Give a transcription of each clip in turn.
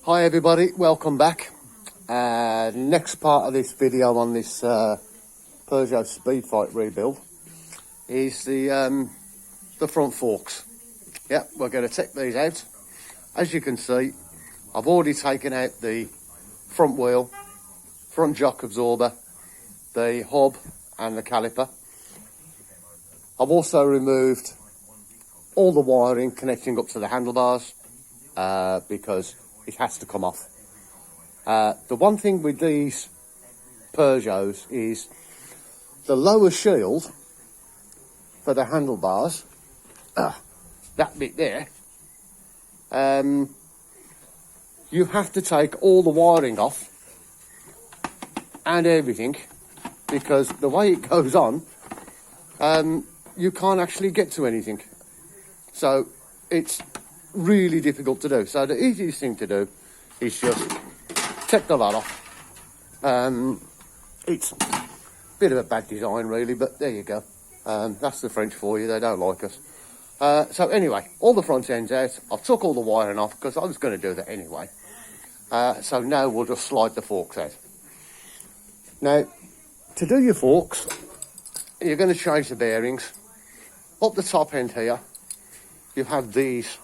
Hi everybody, welcome back. Next part of this video on this Peugeot Speedfight rebuild is the front forks. Yeah, we're going to take these out. As you can see, I've already taken out the front wheel, front shock absorber, the hub and the caliper. I've also removed all the wiring connecting up to the handlebars because it has to come off. The one thing with these Peugeots is the lower shield for the handlebars, that bit there, you have to take all the wiring off and everything, because the way it goes on, you can't actually get to anything. So it's really difficult to do. So the easiest thing to do is just take the lot off. It's a bit of a bad design really, but there you go. That's the French for you, they don't like us. So anyway, all the front ends out. I've took all the wiring off because I was going to do that anyway. So now we'll just slide the forks out. Now, to do your forks, you're going to change the bearings. Up the top end here, you have these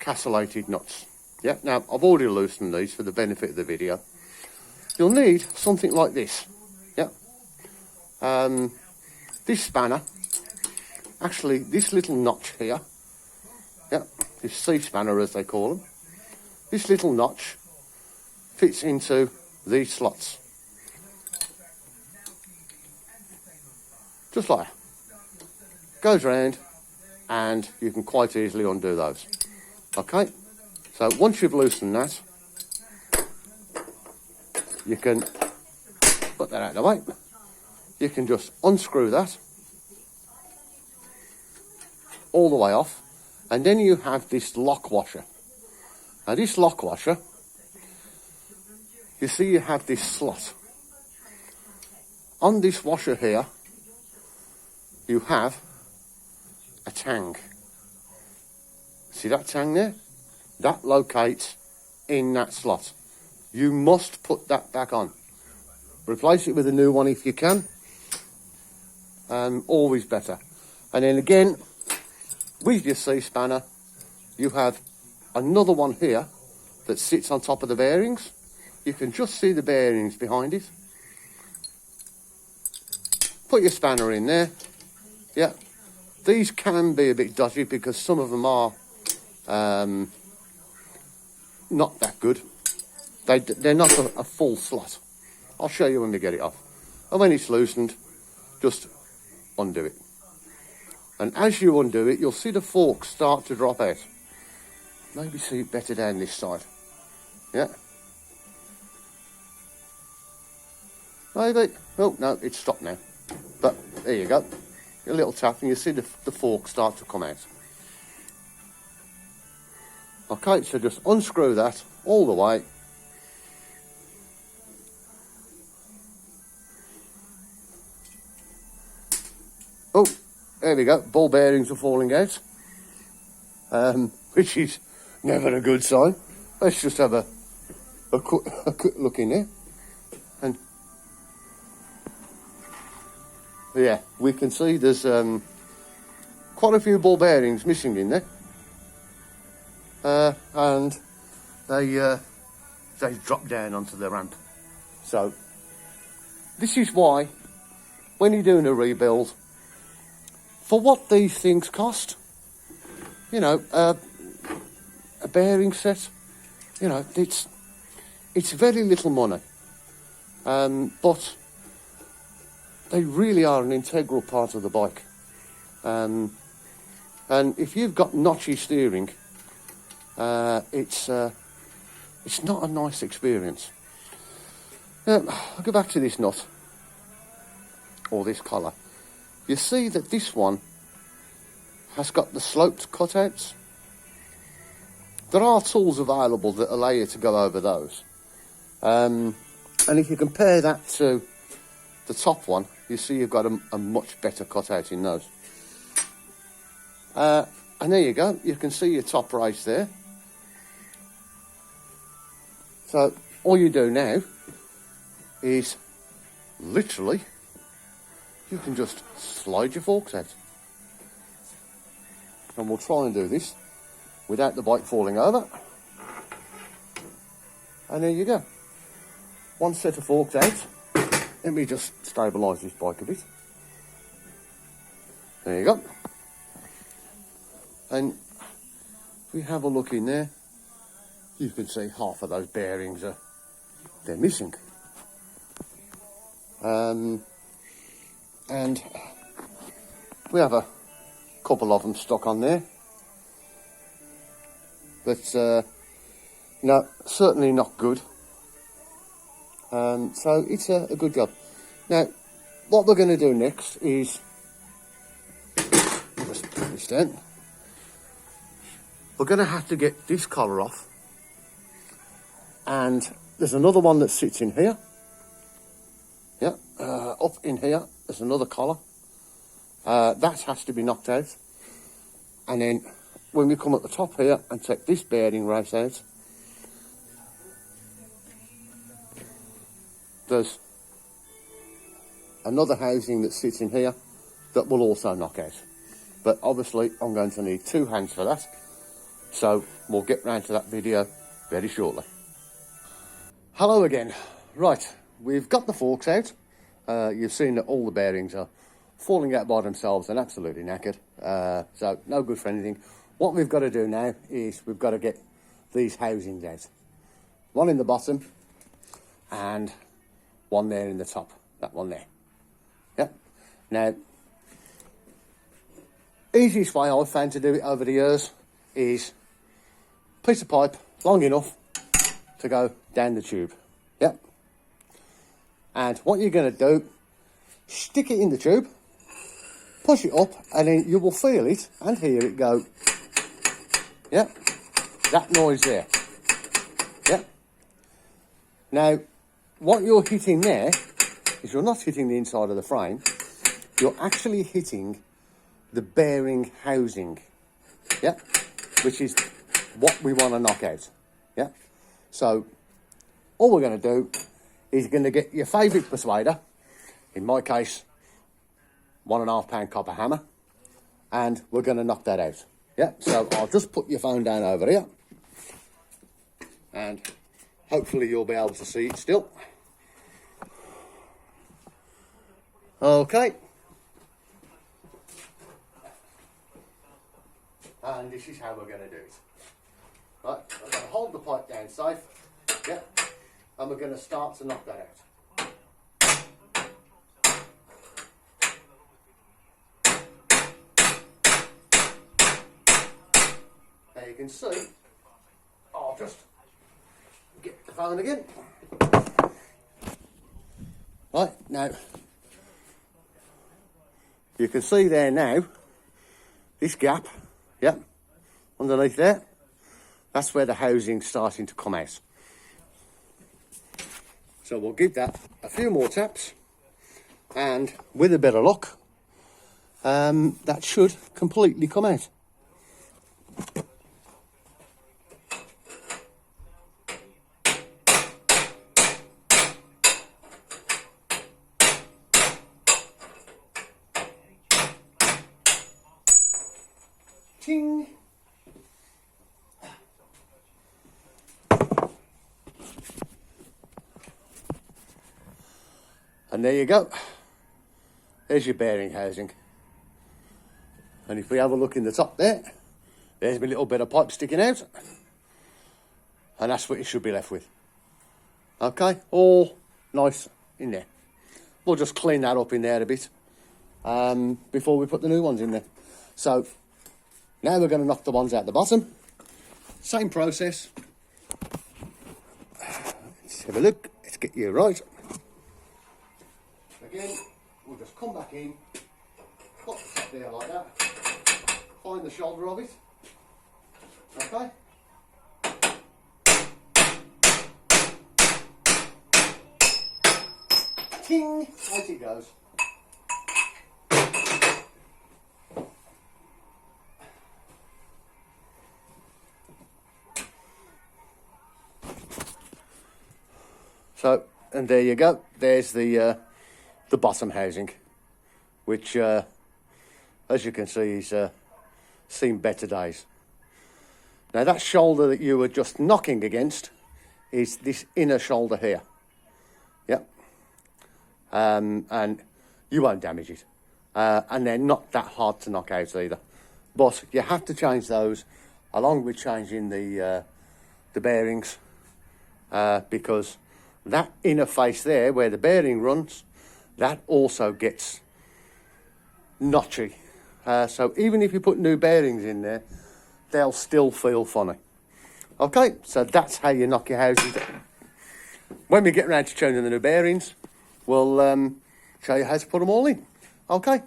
castellated nuts. Yeah, now I've already loosened these for the benefit of the video. You'll need something like this. Yeah, this spanner, actually this little notch here, yeah, this C-spanner as they call them, this little notch fits into these slots, just like that. Goes round and you can quite easily undo those. Okay, so once you've loosened that, you can put that out of the way. You can just unscrew that all the way off, and then you have this lock washer. Now this lock washer, you see you have this slot. On this washer here, you have a tang. See that tang there? That locates in that slot. You must put that back on. Replace it with a new one if you can. Always better. And then again, with your C-spanner, you have another one here that sits on top of the bearings. You can just see the bearings behind it. Put your spanner in there. Yeah. These can be a bit dodgy because some of them are not that good. They're not a full slot. I'll show you when we get it off. And when it's loosened, just undo it. And as you undo it, you'll see the forks start to drop out. Maybe see it better down this side. Yeah. Maybe. Oh, no, it's stopped now. But there you go. A little tap and you see the fork start to come out. Okay, so just unscrew that all the way. Oh, there we go. Ball bearings are falling out, which is never a good sign. Let's just have a quick look in there. And yeah, we can see there's quite a few ball bearings missing in there, and they drop down onto the ramp. So this is why, when you're doing a rebuild, for what these things cost, you know, a bearing set, you know, it's very little money, but they really are an integral part of the bike. And if you've got notchy steering, it's not a nice experience. I'll go back to this nut, or this collar. You see that this one has got the sloped cutouts. There are tools available that allow you to go over those. And if you compare that to the top one, you see you've got a much better cutout in those. And there you go, you can see your top race there. So all you do now is literally, you can just slide your forks out. And we'll try and do this without the bike falling over. And there you go. One set of forks out. Let me just stabilise this bike a bit. There you go. And if we have a look in there, you can see half of those bearings they're missing. And we have a couple of them stuck on there. But no, certainly not good. So it's a good job. Now, what we're going to do next is, just put this down. We're going to have to get this collar off. And there's another one that sits in here. Yeah, up in here, there's another collar. That has to be knocked out. And then when we come at the top here and take this bearing right out, there's another housing that sits in here that will also knock out. But obviously I'm going to need 2 hands for that. So we'll get round to that video very shortly. Hello again. Right, we've got the forks out. You've seen that all the bearings are falling out by themselves and absolutely knackered. So no good for anything. What we've got to do now is we've got to get these housings out. One in the bottom and one there in the top. That one there. Yep. Now, easiest way I've found to do it over the years is piece of pipe long enough to go down the tube. Yep. And what you're going to do, stick it in the tube, push it up, and then you will feel it and hear it go. Yep. That noise there. Yep. Now, what you're hitting there is you're not hitting the inside of the frame. You're actually hitting the bearing housing. Yep. Which is what we want to knock out. Yeah. So all we're going to do is you're going to get your favourite persuader, in my case 1.5 pound copper hammer, and we're going to knock that out. Yeah. So I'll just put your phone down over here, and hopefully you'll be able to see it still. Okay. And this is how we're going to do it. Right, I'm going to hold the pipe down safe, yeah, and we're going to start to knock that out. Now you can see, I'll just get the phone again. Right, now, you can see there now, this gap, yeah, underneath there, that's where the housing's starting to come out. So we'll give that a few more taps, and with a bit of luck, that should completely come out. Ting! And there you go. There's your bearing housing. And if we have a look in the top there, there's my little bit of pipe sticking out. And that's what you should be left with. Okay, all nice in there. We'll just clean that up in there a bit before we put the new ones in there. So now we're going to knock the ones out the bottom. Same process. Let's have a look. Let's get you right. Again, we'll just come back in, put the top there like that, find the shoulder of it, okay? Ting! Out it goes. So, and there you go. There's the bottom housing, which, as you can see, is seen better days. Now that shoulder that you were just knocking against is this inner shoulder here. Yep. And you won't damage it. And they're not that hard to knock out either. But you have to change those along with changing the bearings, because that inner face there where the bearing runs, that also gets notchy. So even if you put new bearings in there, they'll still feel funny. Okay, so that's how you knock your houses down. When we get around to changing the new bearings, we'll show you how to put them all in. Okay.